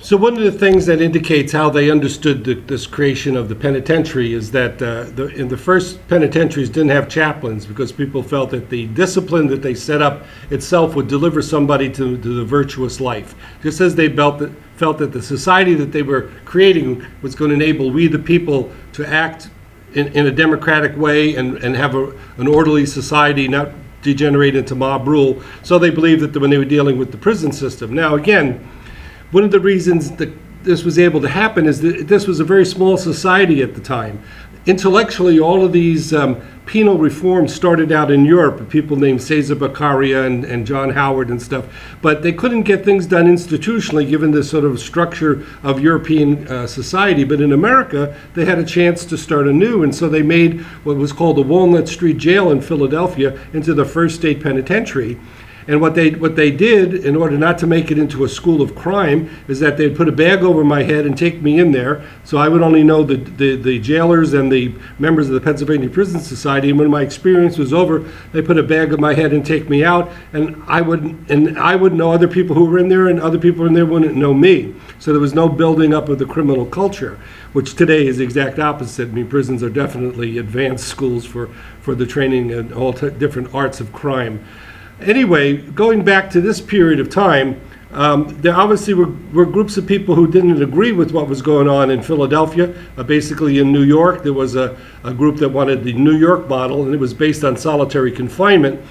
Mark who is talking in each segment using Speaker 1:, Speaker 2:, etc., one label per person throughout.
Speaker 1: So one of the things that indicates how they understood this creation of the penitentiary is that in the first penitentiaries didn't have chaplains because people felt that the discipline that they set up itself would deliver somebody to the virtuous life. Just as they felt that the society that they were creating was going to enable we the people to act in a democratic way and have an orderly society, not degenerate into mob rule. So they believed that when they were dealing with the prison system. Now again, one of the reasons that this was able to happen is that this was a very small society at the time. Intellectually, all of these penal reforms started out in Europe, people named Cesar Beccaria and John Howard and stuff, but they couldn't get things done institutionally given the sort of structure of European society. But in America, they had a chance to start anew, and so they made what was called the Walnut Street Jail in Philadelphia into the first state penitentiary. And what they did, in order not to make it into a school of crime, is that they'd put a bag over my head and take me in there. So I would only know the jailers and the members of the Pennsylvania Prison Society. And when my experience was over, they put a bag over my head and take me out. And I would know other people who were in there, and other people in there wouldn't know me. So there was no building up of the criminal culture, which today is the exact opposite. I mean, prisons are definitely advanced schools for the training in all different arts of crime. Anyway, going back to this period of time, there obviously were groups of people who didn't agree with what was going on in Philadelphia. Basically in New York, there was a group that wanted the New York model, and it was based on solitary confinement,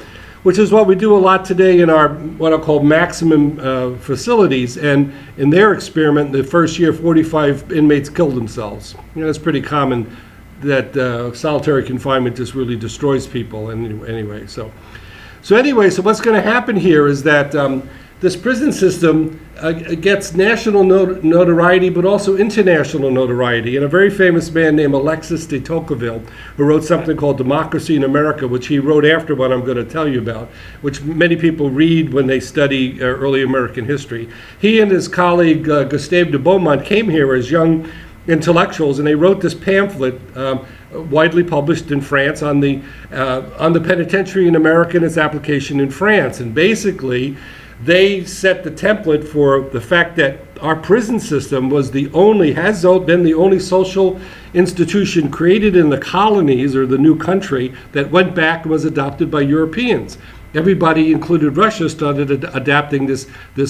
Speaker 1: which is what we do a lot today in our what I'll call maximum facilities. And in their experiment, the first year, 45 inmates killed themselves. You know, it's pretty common that solitary confinement just really destroys people. Anyway, so what's going to happen here is that this prison system gets national notoriety, but also international notoriety. And a very famous man named Alexis de Tocqueville, who wrote something called Democracy in America, which he wrote after what I'm going to tell you about, which many people read when they study early American history. He and his colleague Gustave de Beaumont came here as young intellectuals, and they wrote this pamphlet widely published in France on the penitentiary in America and its application in France. And basically, they set the template for the fact that our prison system has been the only social institution created in the colonies or the new country that went back and was adopted by Europeans. Everybody, including Russia, started adapting this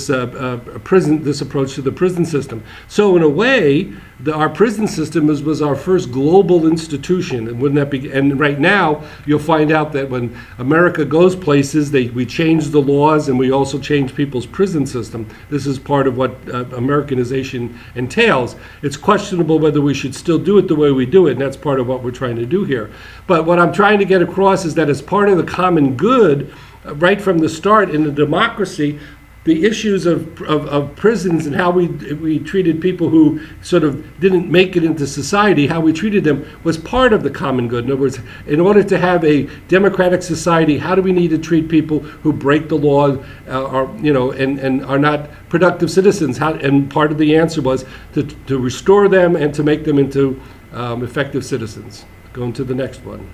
Speaker 1: approach to the prison system. So in a way, our prison system was our first global institution, and wouldn't that be? And right now, you'll find out that when America goes places, we change the laws, and we also change people's prison system. This is part of what Americanization entails. It's questionable whether we should still do it the way we do it, and that's part of what we're trying to do here. But what I'm trying to get across is that as part of the common good, right from the start in the democracy, the issues of prisons and how we treated people who sort of didn't make it into society, how we treated them was part of the common good. In other words, in order to have a democratic society, how do we need to treat people who break the law and are not productive citizens? And part of the answer was to restore them and to make them into effective citizens. Going to the next one.